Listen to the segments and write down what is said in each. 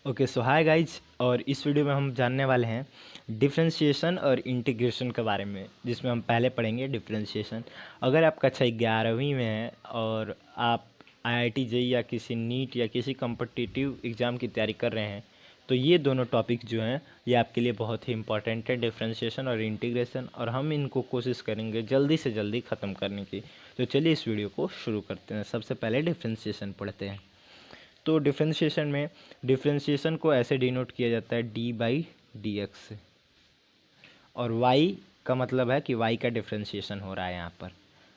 Okay so hi guys. और इस video में हम जानने वाले हैं डिफरेंशिएशन और इंटीग्रेशन के बारे में, जिसमें हम पहले पढ़ेंगे डिफरेंशिएशन। अगर आप कक्षा 11वीं में हैं और आप आईआईटी जेई या किसी नीट या किसी कॉम्पिटिटिव एग्ज़ाम की तैयारी कर रहे हैं तो ये दोनों टॉपिक जो हैं ये आपके लिए बहुत ही इंपॉर्टेंट है, डिफरेंशिएशन और इंटीग्रेशन। और हम इनको कोशिश करेंगे जल्दी से जल्दी ख़त्म करने की। तो चलिए इस वीडियो को शुरू करते हैं। सबसे पहले डिफरेंशिएशन पढ़ते हैं। तो डिफरेंशिएशन में डिफरेंशिएशन को ऐसे डिनोट किया जाता है डी बाई डी एक्स से, और वाई का मतलब है कि वाई का डिफरेंशिएशन हो रहा है यहाँ पर।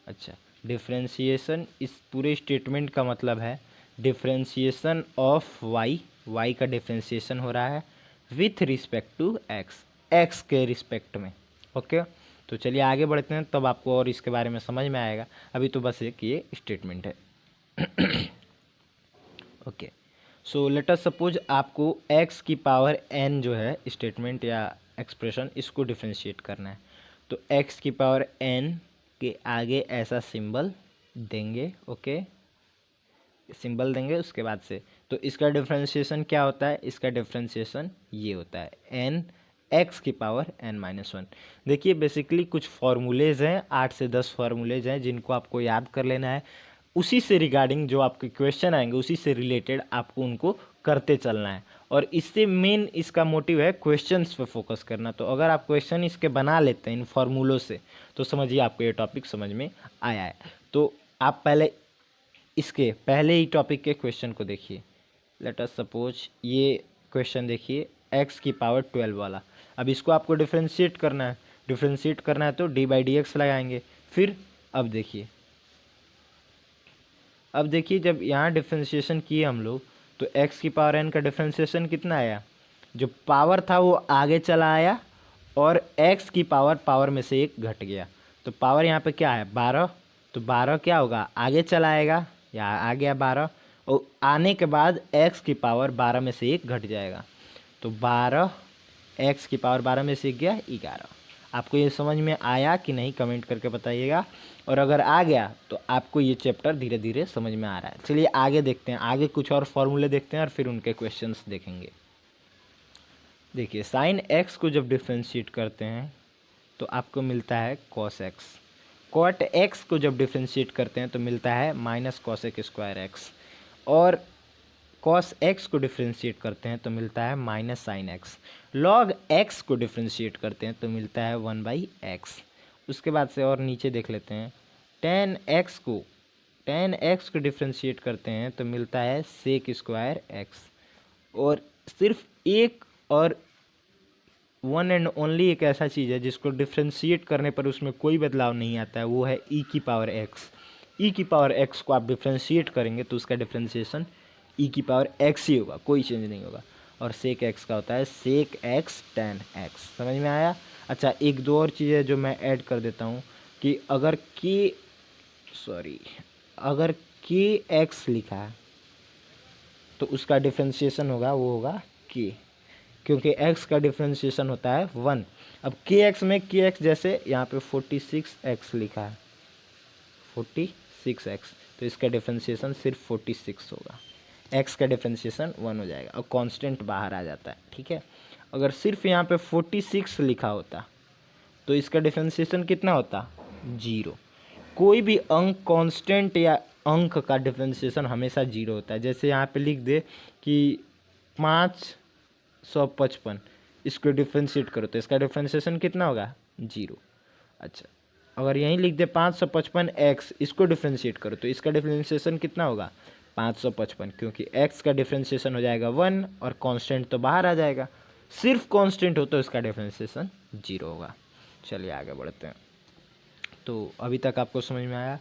अच्छा, डिफरेंशिएशन इस पूरे स्टेटमेंट का मतलब है डिफरेंशिएशन ऑफ वाई, वाई का डिफरेंशिएशन हो रहा है with respect to x, x के रिस्पेक्ट में। ओके, तो चलिए आगे बढ़ते हैं, तब आपको और इसके बारे में समझ में आएगा। अभी तो बस एक ये स्टेटमेंट है। Okay, so let us suppose आपको x की पावर n जो है स्टेटमेंट या एक्सप्रेशन, इसको डिफ्रेंशिएट करना है। तो x की पावर n के आगे ऐसा सिंबल देंगे। ओके, सिंबल देंगे उसके बाद से, तो इसका डिफ्रेंशिएशन क्या होता है? इसका डिफ्रेंशिएशन ये होता है n x की पावर n-1। देखिए बेसिकली कुछ फार्मूलेज हैं, 8 से 10 फार्मूलेज हैं जिनको आपको याद कर लेना है। उसी से रिगार्डिंग जो आपके क्वेश्चन आएंगे उसी से रिलेटेड आपको उनको करते चलना है। और इससे मेन इसका मोटिव है क्वेश्चंस पे फोकस करना। तो अगर आप क्वेश्चन इसके बना लेते हैं इन फार्मूलों से तो समझिए आपको ये टॉपिक समझ में आया है। तो आप पहले इसके पहले ही टॉपिक के क्वेश्चन को देखिए। लेट अस सपोज ये क्वेश्चन देखिए, x की पावर 12 वाला। अब इसको आपको डिफ्रेंशिएट करना है। डिफ्रेंशिएट करना है तो डी बाई डी एक्स लगाएंगे। फिर अब देखिए जब यहाँ डिफ्रेंशिएशन किए हम लोग तो x की पावर n का डिफ्रेंशिएशन कितना आया? जो पावर था वो आगे चला आया और x की पावर में से एक घट गया। तो पावर यहाँ पे क्या है? 12। तो 12 क्या होगा? आगे चला आएगा, या आ गया 12, और आने के बाद x की पावर 12 में से एक घट जाएगा। तो 12 x की पावर 12 में से एक गया 11। आपको ये समझ में आया कि नहीं कमेंट करके बताइएगा। और अगर आ गया तो आपको ये चैप्टर धीरे धीरे समझ में आ रहा है। चलिए आगे देखते हैं, आगे कुछ और फॉर्मूले देखते हैं और फिर उनके क्वेश्चंस देखेंगे। देखिए साइन एक्स को जब डिफ्रेंशिएट करते हैं तो आपको मिलता है कॉस एक्स। कॉट एक्स को जब डिफ्रेंशिएट करते हैं तो मिलता है माइनस कॉसेक स्क्वायर एक्स। और कॉस एक्स को डिफ्रेंशिएट करते हैं तो मिलता है minus sine x. Log x को डिफ्रेंशिएट करते हैं तो मिलता है 1/x। उसके बाद से और नीचे देख लेते हैं, टेन एक्स को डिफ्रेंशिएट करते हैं तो मिलता है सेक स्क्वायर एक्स। और सिर्फ एक और वन एंड ओनली एक ऐसा चीज़ है जिसको डिफ्रेंशिएट करने पर उसमें कोई बदलाव नहीं आता है, वो है ई की पावर एक्स। ई की पावर एक्स को आप डिफ्रेंशिएट करेंगे तो उसका डिफ्रेंशिएशन ई की पावर एक्स ही होगा, कोई चेंज नहीं होगा। और सेक एक्स का होता है सेक एक्स टेन एक्स। समझ में आया? अच्छा, एक दो और चीज़ें जो मैं ऐड कर देता हूँ कि अगर के एक्स लिखा है तो उसका डिफ्रेंशिएशन होगा, वो होगा के, क्योंकि x का डिफ्रेंशिएशन होता है 1। अब के एक्स में के एक्स जैसे यहाँ पे 46x लिखा है, 46x, तो इसका डिफ्रेंशिएशन सिर्फ 46 होगा। x का डिफ्रेंशिएशन 1 हो जाएगा और कांस्टेंट बाहर आ जाता है। ठीक है, अगर सिर्फ यहाँ पे 46 लिखा होता तो इसका डिफ्रेंशिएशन कितना होता? 0। कोई भी अंक कांस्टेंट या अंक का डिफ्रेंशिएशन हमेशा 0 होता है। जैसे यहाँ पे लिख दे कि 555, इसको डिफ्रेंशिएट करो तो इसका डिफ्रेंशिएशन कितना होगा? 0। अच्छा, अगर यहीं लिख दे 555x, इसको डिफ्रेंशिएट करो तो इसका डिफ्रेंशिएशन कितना होगा? 555, क्योंकि x का डिफ्रेंशिएशन हो जाएगा 1 और कांस्टेंट तो बाहर आ जाएगा। सिर्फ कांस्टेंट हो तो इसका डिफ्रेंशिएशन 0 होगा। चलिए आगे बढ़ते हैं। तो अभी तक आपको समझ में आया?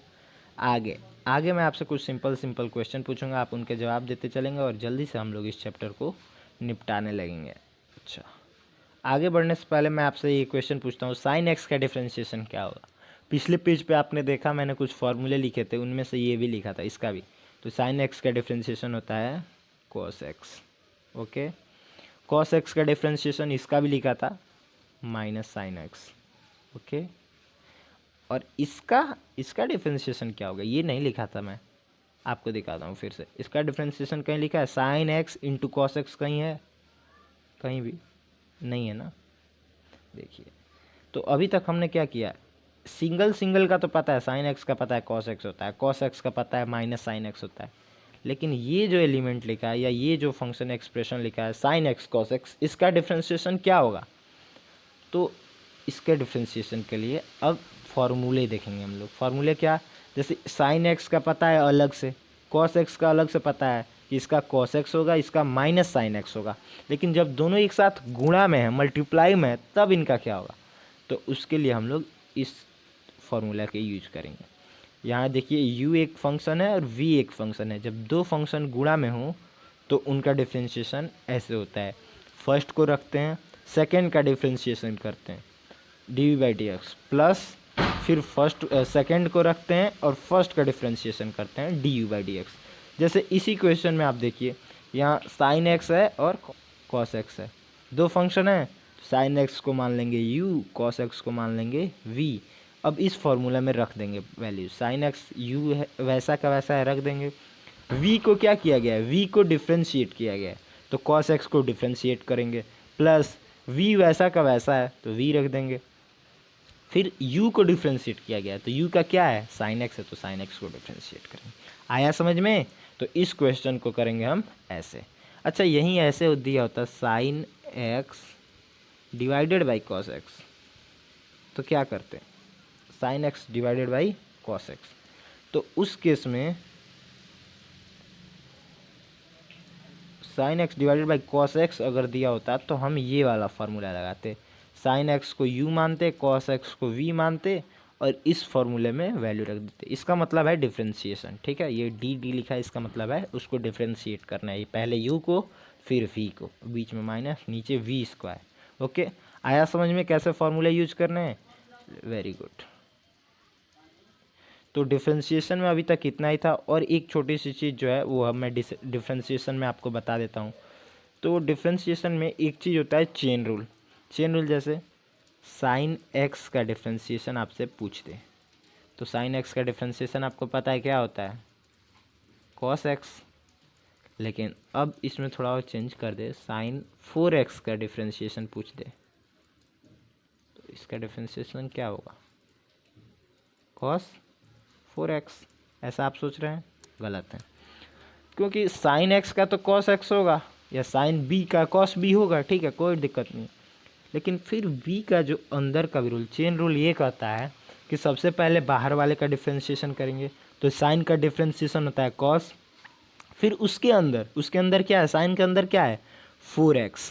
आगे मैं आपसे कुछ सिंपल क्वेश्चन पूछूंगा, आप उनके जवाब देते चलेंगे और जल्दी से हम लोग इस चैप्टर को निपटाने लगेंगे। अच्छा, आगे बढ़ने से पहले मैं आपसे ये क्वेश्चन पूछता हूँ, साइन एक्स का डिफरेंशिएशन क्या होगा? पिछले पेज पे आपने देखा मैंने कुछ फॉर्मूले लिखे थे, उनमें से ये भी लिखा था, इसका भी। तो साइन एक्स का डिफरेंशिएशन होता है cos x. Okay, cos x का डिफरेंशिएशन इसका भी लिखा था माइनस साइन एक्स। ओके, और इसका डिफरेंशिएशन क्या होगा ये नहीं लिखा था मैं, आपको दिखाता हूँ फिर से। इसका डिफ्रेंशिएशन कहीं लिखा है sine x into cos x, कहीं है? कहीं भी नहीं है ना। देखिए, तो अभी तक हमने क्या किया, सिंगल सिंगल का तो पता है, साइन एक्स का पता है कॉस एक्स होता है, कॉस एक्स का पता है माइनस साइन एक्स होता है। लेकिन ये जो एलिमेंट लिखा है या ये जो फंक्शन एक्सप्रेशन लिखा है साइन एक्स कॉस एक्स, इसका डिफ्रेंशिएशन क्या होगा? तो इसके डिफ्रेंशिएशन के लिए अब फॉर्मूले देखेंगे हम लोग। फॉर्मूले क्या? जैसे साइन एक्स का पता है अलग से, कॉस एक्स का अलग से पता है कि इसका कॉस एक्स होगा, इसका माइनस साइन एक्स होगा। लेकिन जब दोनों एक साथ गुणा में है, मल्टीप्लाई में है, तब इनका क्या होगा? तो उसके लिए हम लोग इस फॉर्मूला के यूज करेंगे। यहाँ देखिए u एक फंक्शन है और v एक फंक्शन है। जब दो फंक्शन गुणा में हो तो उनका डिफ्रेंशिएशन ऐसे होता है, फर्स्ट को रखते हैं, सेकेंड का डिफ्रेंशिएशन करते हैं D by D x, plus फिर सेकेंड को रखते हैं और फर्स्ट का डिफ्रेंशिएशन करते हैं D you by D x. जैसे इसी क्वेश्चन में आप देखिए, यहाँ साइन एक्स है और कॉस एक्स है, दो फंक्शन है, साइन एक्स को मान लेंगे u, कॉस एक्स को मान लेंगे v। अब इस फॉर्मूला में रख देंगे वैल्यू, साइन एक्स u है वैसा का वैसा है, रख देंगे। v को क्या किया गया है? v को डिफ्रेंशिएट किया गया है, तो कॉस एक्स को डिफ्रेंशिएट करेंगे, प्लस v वैसा का वैसा है तो v रख देंगे। फिर u को डिफ्रेंशिएट किया गया है, तो u का क्या है? साइन एक्स है, तो साइन एक्स को डिफ्रेंशिएट करेंगे। आया समझ में? तो इस क्वेश्चन को करेंगे हम ऐसे। अच्छा, यहीं ऐसे दिया होता sine x divided by cos x, तो क्या करते हैं? Sine x divided by cos x. तो उस केस में sine x divided by cos x अगर दिया होता तो हम ये वाला फार्मूला लगाते, साइन एक्स को u मानते, कॉस एक्स को v मानते और इस फॉर्मूले में वैल्यू रख देते। इसका मतलब है डिफ्रेंशिएशन। ठीक है, ये डी डी लिखा है, इसका मतलब है उसको डिफ्रेंशिएट करना है, पहले u को फिर v को, बीच में माइनस, नीचे v स्क्वायर। ओके, आया समझ में कैसे फॉर्मूले यूज करने हैं? Very good. तो डिफ्रेंशिएशन में अभी तक इतना ही था, और एक छोटी सी चीज़ जो है वो मैं डिफ्रेंशिएशन में आपको बता देता हूँ। तो डिफ्रेंशिएशन में एक चीज़ होता है चेन रूल। चेन रूल जैसे साइन एक्स का डिफ्रेंशिएशन आपसे पूछ दे, तो साइन एक्स का डिफ्रेंशिएशन आपको पता है क्या होता है? Cos x. लेकिन अब इसमें थोड़ा और चेंज कर दे, साइन 4x का डिफ्रेंशिएशन पूछ दे, तो इसका डिफ्रेंशिएशन क्या होगा? Cos 4x। ऐसा आप सोच रहे हैं? गलत है, क्योंकि साइन एक्स का तो कॉस एक्स होगा या साइन बी का कॉस बी होगा। ठीक है, कोई दिक्कत नहीं। लेकिन फिर बी का जो अंदर का भी रूल, चेन रूल, ये कहता है कि सबसे पहले बाहर वाले का डिफ्रेंशिएशन करेंगे, तो साइन का डिफ्रेंशिएशन होता है कॉस, फिर उसके अंदर क्या है? साइन के अंदर क्या है? 4x,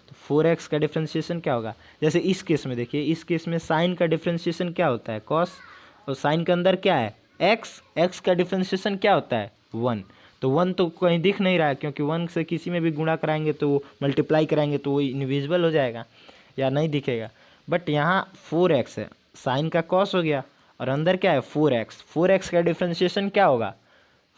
तो 4x का डिफ्रेंशिएशन क्या होगा? जैसे इस केस में देखिए, इस केस में साइन का डिफ्रेंशिएशन क्या होता है? कॉस, और साइन के अंदर क्या है? x का डिफ्रेंशिएशन क्या होता है? 1। तो 1 तो कहीं दिख नहीं रहा है, क्योंकि 1 से किसी में भी गुणा कराएंगे तो मल्टीप्लाई कराएंगे तो वो इनविजिबल हो जाएगा या नहीं दिखेगा। बट यहाँ 4x है, साइन का कॉस हो गया, और अंदर क्या है? 4x। 4x का डिफ्रेंशिएशन क्या होगा?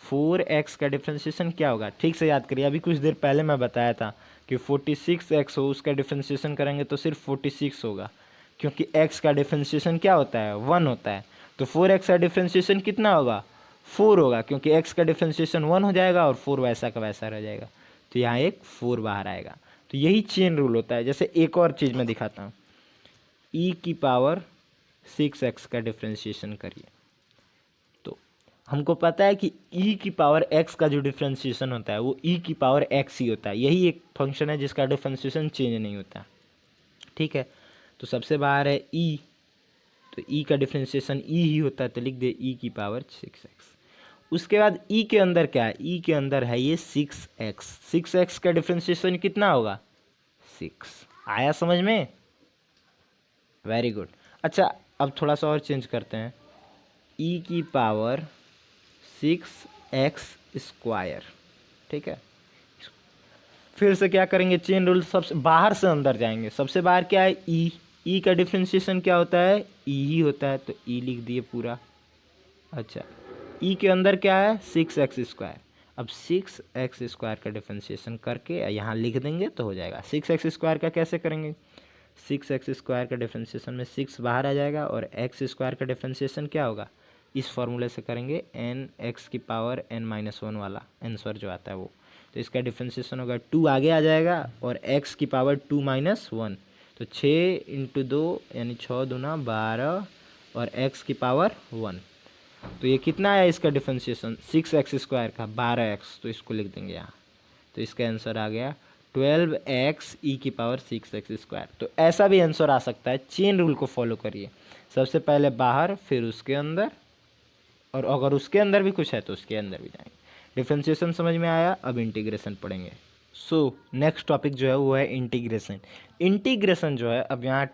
4x का डिफ्रेंशिएशन क्या होगा? ठीक से याद करिए, अभी कुछ देर पहले मैं बताया था कि 46x हो, उसका डिफ्रेंशिएशन करेंगे तो सिर्फ 46 होगा, क्योंकि x का डिफ्रेंशिएशन क्या होता है? 1 होता है। तो 4x का डिफ्रेंशिएशन कितना होगा? 4 होगा, क्योंकि x का डिफ्रेंशिएशन 1 हो जाएगा और 4 वैसा का वैसा रह जाएगा, तो यहाँ एक 4 बाहर आएगा। तो यही चेन रूल होता है। जैसे एक और चीज़ मैं दिखाता हूँ, e की पावर 6x का डिफ्रेंशिएशन करिए, तो हमको पता है कि e की पावर x का जो डिफ्रेंशिएशन होता है वो e की पावर x ही होता है। यही एक फंक्शन है जिसका डिफ्रेंशिएशन चेंज नहीं होता। ठीक है, तो सबसे बाहर है e, तो e का डिफ्रेंशिएशन e ही होता है, तो लिख दे e की पावर 6x। उसके बाद e के अंदर क्या है? e के अंदर है ये 6x। 6x का डिफ्रेंशिएशन कितना होगा? 6। आया समझ में? Very good. अच्छा, अब थोड़ा सा और चेंज करते हैं, e की पावर 6x स्क्वायर। ठीक है, फिर से क्या करेंगे? चेन रूल, सबसे बाहर से अंदर जाएंगे। सबसे बाहर क्या है? e का डिफ्रेंशिएशन क्या होता है? e ही होता है, तो e लिख दिए पूरा। अच्छा, e के अंदर क्या है? 6x square. अब 6x स्क्वायर का डिफ्रेंशिएशन करके यहाँ लिख देंगे तो हो जाएगा। 6x स्क्वायर का कैसे करेंगे? 6x स्क्वायर का डिफ्रेंशिएशन में 6 बाहर आ जाएगा, और x स्क्वायर का डिफ्रेंशिएशन क्या होगा? इस फॉर्मूले से करेंगे एन एक्स की पावर n-1 वाला आंसर जो आता है वो। तो इसका डिफ्रेंशिएशन होगा 2 आगे आ जाएगा और x की पावर 2-1, तो 6 × 2 यानी 6 दूना 12 और x की पावर 1। तो ये कितना है इसका डिफ्रेंशिएशन 6x² का 12x, तो इसको लिख देंगे यहाँ। तो इसका आंसर आ गया 12x e की पावर 6x²। तो ऐसा भी आंसर आ सकता है, चेन रूल को फॉलो करिए, सबसे पहले बाहर फिर उसके अंदर, और अगर उसके अंदर भी कुछ है तो उसके अंदर भी जाएंगे। डिफरेंशिएशन समझ में आया, अब इंटीग्रेशन पढ़ेंगे। सो नेक्स्ट टॉपिक जो है वो है इंटीग्रेशन। इंटीग्रेशन जो है, अब यहाँ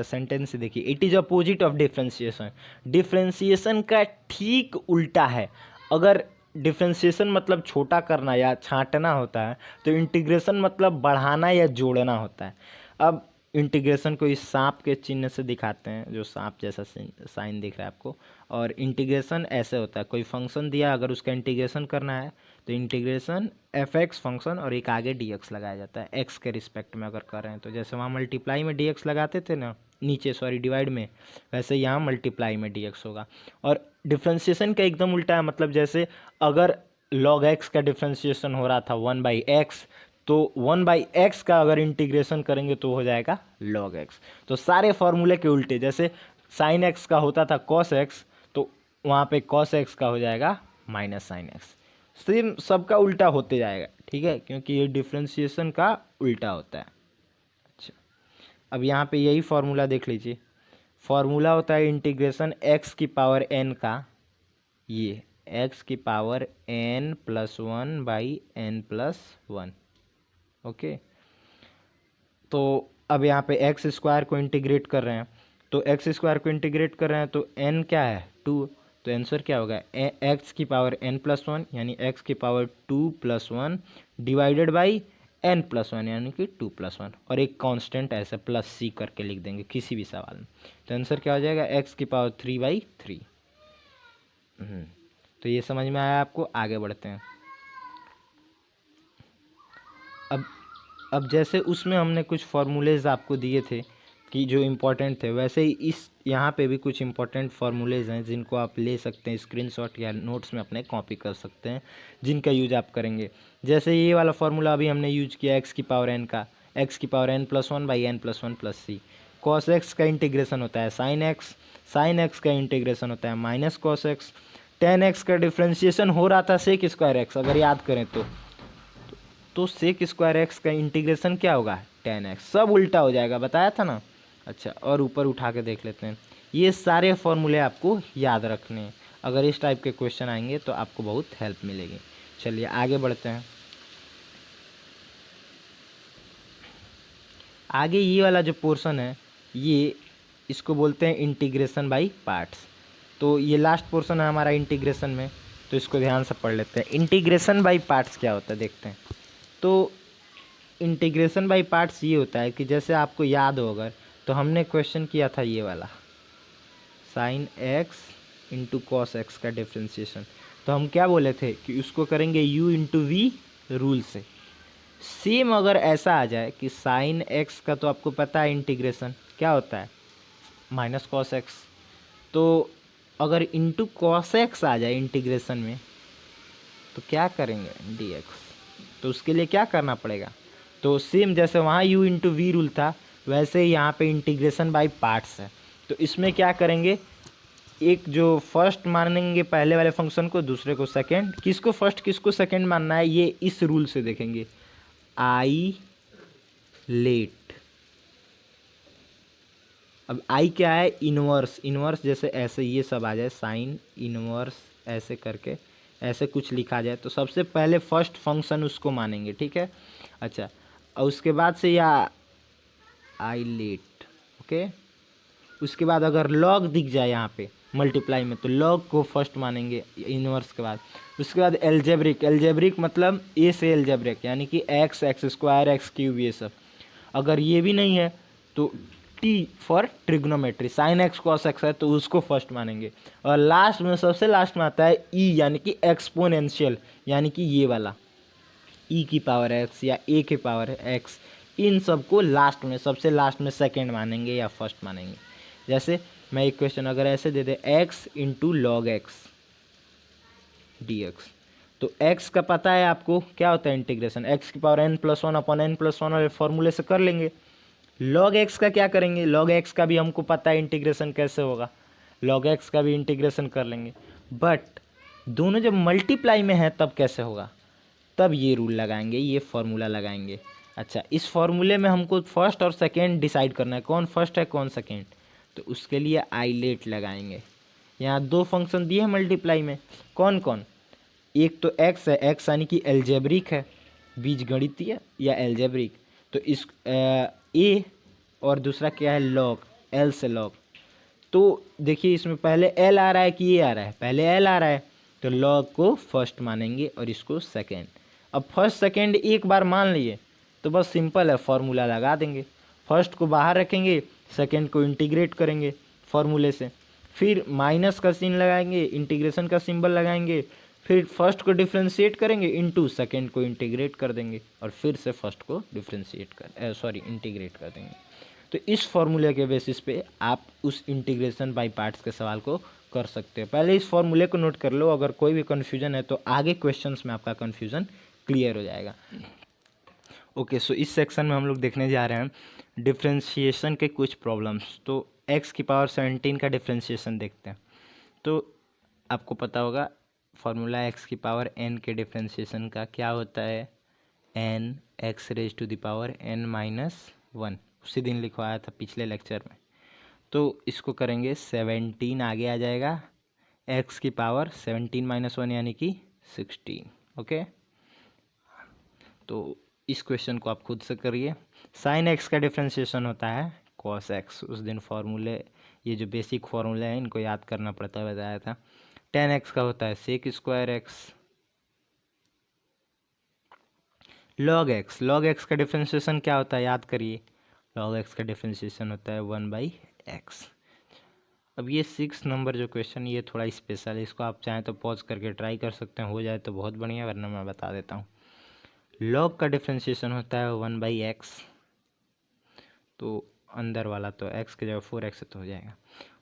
सेंटेंस से देखिए, it is opposite of differentiation. Differentiation का ठीक उल्टा है। अगर डिफरेंशिएशन मतलब छोटा करना या छांटना होता है, तो इंटीग्रेशन मतलब बढ़ाना या जोड़ना होता है। अब इंटीग्रेशन को इस सांप के चिन्ह से दिखाते हैं, जो सांप जैसा साइन दिख रहा है आपको। और इंटीग्रेशन ऐसे होता है, कोई फंक्शन दिया, अगर उसका इंटीग्रेशन करना है तो इंटीग्रेशन fx फंक्शन और एक आगे dx लगाया जाता है x के रिस्पेक्ट में अगर कर रहे हैं तो। जैसे वहाँ मल्टीप्लाई में dx लगाते थे ना, नीचे सॉरी डिवाइड में, वैसे यहाँ मल्टीप्लाई में dx होगा। और डिफ्रेंशिएशन का एकदम उल्टा है, मतलब जैसे अगर log x का डिफ्रेंशिएशन हो रहा था 1/x, तो 1/x का अगर इंटीग्रेशन करेंगे तो हो जाएगा log x। तो सारे फॉर्मूले के उल्टे, जैसे sin x का होता था cos x, तो वहाँ पे cos x का हो जाएगा -sin x। सेम सबका उल्टा होते जाएगा, ठीक है, क्योंकि ये डिफ्रेंशिएशन का उल्टा होता है। अच्छा, अब यहाँ पे यही फार्मूला देख लीजिए। फार्मूला होता है इंटीग्रेशन x की पावर n का, ये x की पावर n+1/n+1। ओके, तो अब यहाँ पे x² को इंटीग्रेट कर रहे हैं, तो x² को इंटीग्रेट कर रहे हैं तो n क्या है 2, तो आंसर क्या होगा x की पावर n+1 यानी x की पावर 2+1 डिवाइडेड बाई n+1 यानी कि 2+1, और एक कांस्टेंट ऐसे +c करके लिख देंगे किसी भी सवाल में। तो आंसर क्या हो जाएगा x की पावर 3/3। तो ये समझ में आया आपको, आगे बढ़ते हैं। अब जैसे उसमें हमने कुछ फार्मूलेज आपको दिए थे कि जो इम्पोर्टेंट थे, वैसे ही इस यहाँ पे भी कुछ इम्पोर्टेंट फार्मूलेज हैं जिनको आप ले सकते हैं स्क्रीनशॉट या नोट्स में अपने कॉपी कर सकते हैं, जिनका यूज आप करेंगे। जैसे ये वाला फार्मूला अभी हमने यूज किया x की पावर n का, x की पावर n+1/n+1+c। cos x का इंटीग्रेशन होता है sin x का इंटीग्रेशन होता है -cos x। tan x का डिफ्रेंशिएशन हो रहा था sec² x, अगर याद करें तो sec² x का इंटीग्रेशन क्या होगा tan x। सब उल्टा हो जाएगा, बताया था ना। अच्छा, और ऊपर उठा के देख लेते हैं। ये सारे फॉर्मूले आपको याद रखने हैं, अगर इस टाइप के क्वेश्चन आएंगे तो आपको बहुत हेल्प मिलेगी। चलिए आगे बढ़ते हैं। आगे ये वाला जो पोर्शन है, ये इसको बोलते हैं इंटीग्रेशन बाय पार्ट्स। तो ये लास्ट पोर्शन है हमारा इंटीग्रेशन में, तो इसको ध्यान से पढ़ लेते हैं। इंटीग्रेशन बाय पार्ट्स क्या होता है देखते हैं। तो इंटीग्रेशन बाय पार्ट्स ये होता है कि जैसे आपको याद हो, अगर तो हमने क्वेश्चन किया था ये वाला sin x into cos x का डिफ्रेंशिएशन, तो हम क्या बोले थे कि उसको करेंगे u इंटू वी रूल से। सेम अगर ऐसा आ जाए कि sin x का, तो आपको पता है इंटीग्रेशन क्या होता है -cos x, तो अगर इंटू कॉस एक्स आ जाए इंटीग्रेशन में तो क्या करेंगे dx, तो उसके लिए क्या करना पड़ेगा। तो सेम जैसे वहाँ u इंटू वी रूल था, वैसे ही यहाँ पे इंटीग्रेशन बाय पार्ट्स है। तो इसमें क्या करेंगे, एक जो फर्स्ट मानेंगे पहले वाले फंक्शन को, दूसरे को सेकंड, किसको फर्स्ट किसको सेकंड मानना है ये इस रूल से देखेंगे, आई लेट। अब आई क्या है इनवर्स, इनवर्स जैसे ऐसे ये सब आ जाए, साइन इनवर्स ऐसे करके ऐसे कुछ लिखा जाए, तो सबसे पहले फर्स्ट फंक्शन उसको मानेंगे, ठीक है। अच्छा, और उसके बाद से या आई लेट, ओके। उसके बाद अगर लॉग दिख जाए यहाँ पे मल्टीप्लाई में, तो लॉग को फर्स्ट मानेंगे इनवर्स के बाद। उसके बाद एल्जेब्रिक, एल्जेब्रिक मतलब ए से एल्जेब्रिक यानी कि x, x² x³ ये सब। अगर ये भी नहीं है तो T for trigonometry, sine x cos x है तो उसको फर्स्ट मानेंगे। और लास्ट में सबसे लास्ट में आता है ई यानी कि एक्सपोनेंशियल, यानी कि ये वाला ई की पावर एक्स या ए की पावर एक्स, इन सबको लास्ट में सबसे लास्ट में सेकंड मानेंगे या फर्स्ट मानेंगे। जैसे मैं एक क्वेश्चन अगर ऐसे दे दे x into log x D x, तो x का पता है आपको क्या होता है इंटीग्रेशन, x की power n plus one upon n plus one वाले फॉर्मूले से कर लेंगे। log x का क्या करेंगे, log x का भी हमको पता है इंटीग्रेशन कैसे होगा, log x का भी इंटीग्रेशन कर लेंगे। बट दोनों जब मल्टीप्लाई में है तब कैसे होगा, तब ये रूल लगाएंगे, ये फॉर्मूला लगाएंगे। अच्छा, इस फॉर्मूले में हमको फर्स्ट और सेकेंड डिसाइड करना है, कौन फर्स्ट है कौन सेकेंड, तो उसके लिए आइलेट लगाएंगे। यहाँ दो फंक्शन दिए हैं मल्टीप्लाई में, कौन कौन, एक तो x है, x यानी कि एल्जेब्रिक है, बीजगणितीय या एल्जेब्रिक, तो इस ए, और दूसरा क्या है लॉग, एल से लॉग। तो देखिए इसमें पहले एल आ रहा है कि ए आ रहा है, पहले एल आ रहा है, तो लॉग को फर्स्ट मानेंगे और इसको सेकेंड। अब फर्स्ट सेकेंड एक बार मान लिए तो बस सिंपल है, फॉर्मूला लगा देंगे, फर्स्ट को बाहर रखेंगे, सेकेंड को इंटीग्रेट करेंगे फॉर्मूले से, फिर माइनस का सीन लगाएंगे, इंटीग्रेशन का सिंबल लगाएंगे, फिर फर्स्ट को डिफ्रेंशिएट करेंगे इनटू सेकेंड को इंटीग्रेट कर देंगे, और फिर से फर्स्ट को इंटीग्रेट कर देंगे। तो इस फॉर्मूले के बेसिस पे आप उस इंटीग्रेशन बाय पार्ट्स के सवाल को कर सकते हो। पहले इस फॉर्मूले को नोट कर लो, अगर कोई भी कन्फ्यूजन है तो आगे क्वेश्चंस में आपका कन्फ्यूजन क्लियर हो जाएगा। ओके, सो इस सेक्शन में हम लोग देखने जा रहे हैं डिफ्रेंशिएशन के कुछ प्रॉब्लम्स। तो x की पावर 17 का डिफ्रेंशिएशन देखते हैं। तो आपको पता होगा फॉर्मूला x की पावर n के डिफ्रेंशिएशन का क्या होता है, n x raise to the power n minus one, उसी दिन लिखवाया था पिछले लेक्चर में। तो इसको करेंगे 17 आगे आ जाएगा, x की पावर 17 माइनस वन यानी कि 16। ओके, तो इस क्वेश्चन को आप खुद से करिए। साइन एक्स का डिफ्रेंशिएशन होता है कॉस एक्स, उस दिन फॉर्मूले, ये जो बेसिक फॉर्मूले हैं इनको याद करना पड़ता है, बताया था। टेन एक्स का होता है sec square x. Log x का डिफ्रेंशिएशन क्या होता है याद करिए, लॉग एक्स का डिफ्रेंशिएशन होता है 1/x। अब ये 6 नंबर जो क्वेश्चन, ये थोड़ा स्पेशल है, इसको आप चाहें तो पॉज करके ट्राई कर सकते हैं, हो जाए तो बहुत बढ़िया, वरना मैं बता देता हूँ। लॉग का डिफ्रेंशिएशन होता है 1/x, तो अंदर वाला तो x की जगह 4x तो हो जाएगा।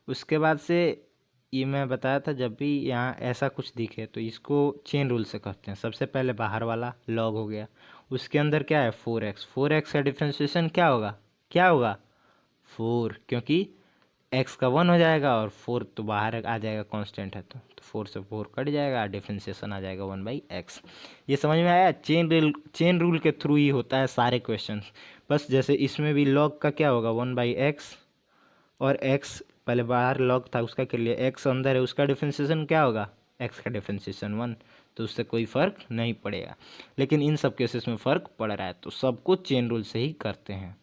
उसके बाद से ये मैं बताया था, जब भी यहाँ ऐसा कुछ दिखे तो इसको चेन रूल से कहते हैं। सबसे पहले बाहर वाला लॉग हो गया, उसके अंदर क्या है 4x का डिफ्रेंशिएशन क्या होगा, 4, क्योंकि x का 1 हो जाएगा और 4 तो बाहर आ जाएगा, कांस्टेंट है तो 4 से 4 कट जाएगा, डिफ्रेंशिएशन आ जाएगा 1/x। ये समझ में आया, चेन रूल के थ्रू ही होता है सारे क्वेश्चंस। बस जैसे इसमें भी लॉग का क्या होगा 1/x, और x पहले बाहर लॉग था उसका के लिए x अंदर है, उसका डिफ्रेंशिएशन क्या होगा, x का डिफ्रेंशिएशन 1, तो उससे कोई फ़र्क नहीं पड़ेगा। लेकिन इन सब केसेस में फ़र्क पड़ रहा है, तो सबको चेन रूल से ही करते हैं।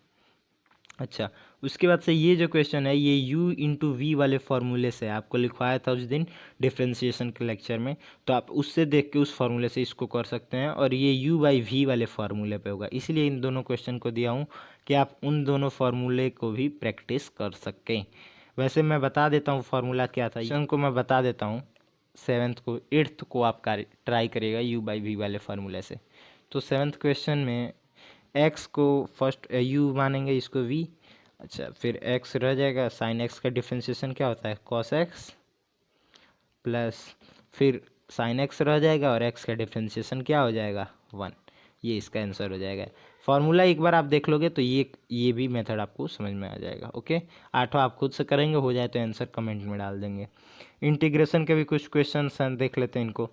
अच्छा, उसके बाद से ये जो क्वेश्चन है ये u इंटू वी वाले फॉर्मूले से आपको लिखवाया था उस दिन डिफ्रेंशिएशन के लेक्चर में, तो आप उससे देख के उस फॉर्मूले से इसको कर सकते हैं, और ये u/v वाले फॉर्मूले पे होगा। इसलिए इन दोनों क्वेश्चन को दिया हूँ कि आप उन दोनों फार्मूले को भी प्रैक्टिस कर सकें। वैसे मैं बता देता हूँ फार्मूला क्या था, क्वेश्चन को मैं बता देता हूँ, 7th को 8th को आप ट्राई करिएगा u/v वाले फार्मूले से। तो 7th क्वेश्चन में x को फर्स्ट u मानेंगे, इसको v। अच्छा, फिर x रह जाएगा, साइन x का डिफ्रेंशिएशन क्या होता है cos x, प्लस फिर साइन x रह जाएगा और x का डिफ्रेंशिएशन क्या हो जाएगा 1। ये इसका आंसर हो जाएगा। फार्मूला एक बार आप देख लोगे तो ये भी मेथड आपको समझ में आ जाएगा। ओके, 8वां आप खुद से करेंगे, हो जाए तो आंसर कमेंट में डाल देंगे। इंटीग्रेशन के भी कुछ क्वेश्चन हैं, देख लेते हैं इनको।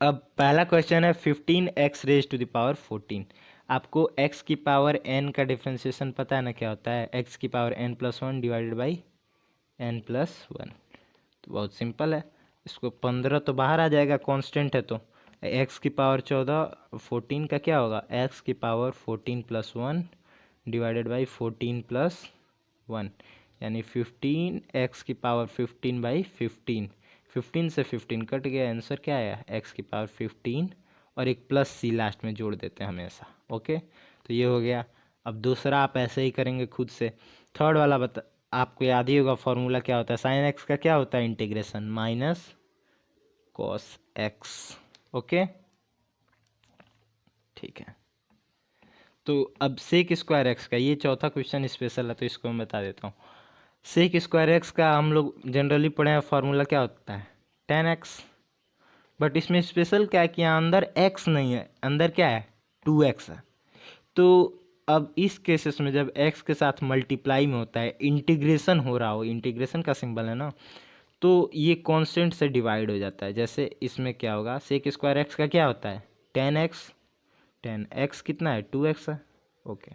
अब पहला क्वेश्चन है 15x raise to the power 14। आपको x की पावर n का डिफ्रेंशिएशन पता है ना क्या होता है, x की power n+1 divided by n+1। तो बहुत सिंपल है, इसको 15 तो बाहर आ जाएगा, कांस्टेंट है, तो x की पावर 14, 14 का क्या होगा x की पावर 14+1 डिवाइडेड बाई 14+1, यानी 15x की पावर 15/15। 15 से 15 कट गया, आंसर क्या आया x की पावर 15, और एक प्लस c लास्ट में जोड़ देते हैं हमेशा। ओके, तो ये हो गया। अब दूसरा आप ऐसे ही करेंगे खुद से। थर्ड वाला आपको याद ही होगा फॉर्मूला क्या होता है, साइन एक्स का क्या होता है integration, minus cos x. Okay, ठीक है। तो अब सेक स्क्वायर एक्स का, ये चौथा क्वेश्चन स्पेशल है तो इसको मैं बता देता हूँ। सेक स्क्वायर एक्स का हम लोग जनरली पढ़े हैं, फार्मूला क्या होता है 10x। बट इसमें स्पेशल क्या है कि यहाँ अंदर x नहीं है, अंदर क्या है 2x है। तो अब इस केसेस में जब x के साथ मल्टीप्लाई में होता है, इंटीग्रेशन हो रहा हो, इंटीग्रेशन का सिंबल है ना, तो ये कांस्टेंट से डिवाइड हो जाता है। जैसे इसमें क्या होगा, सेक स्क्वायर एक्स का क्या होता है 10x, 10x कितना है 2x है। ओके,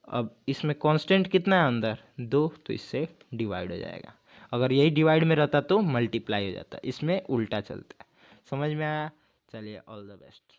अब इसमें कांस्टेंट कितना है अंदर 2, तो इससे डिवाइड हो जाएगा। अगर यही डिवाइड में रहता तो मल्टीप्लाई हो जाता, इसमें उल्टा चलता है। समझ में आया? चलिए, ऑल द बेस्ट।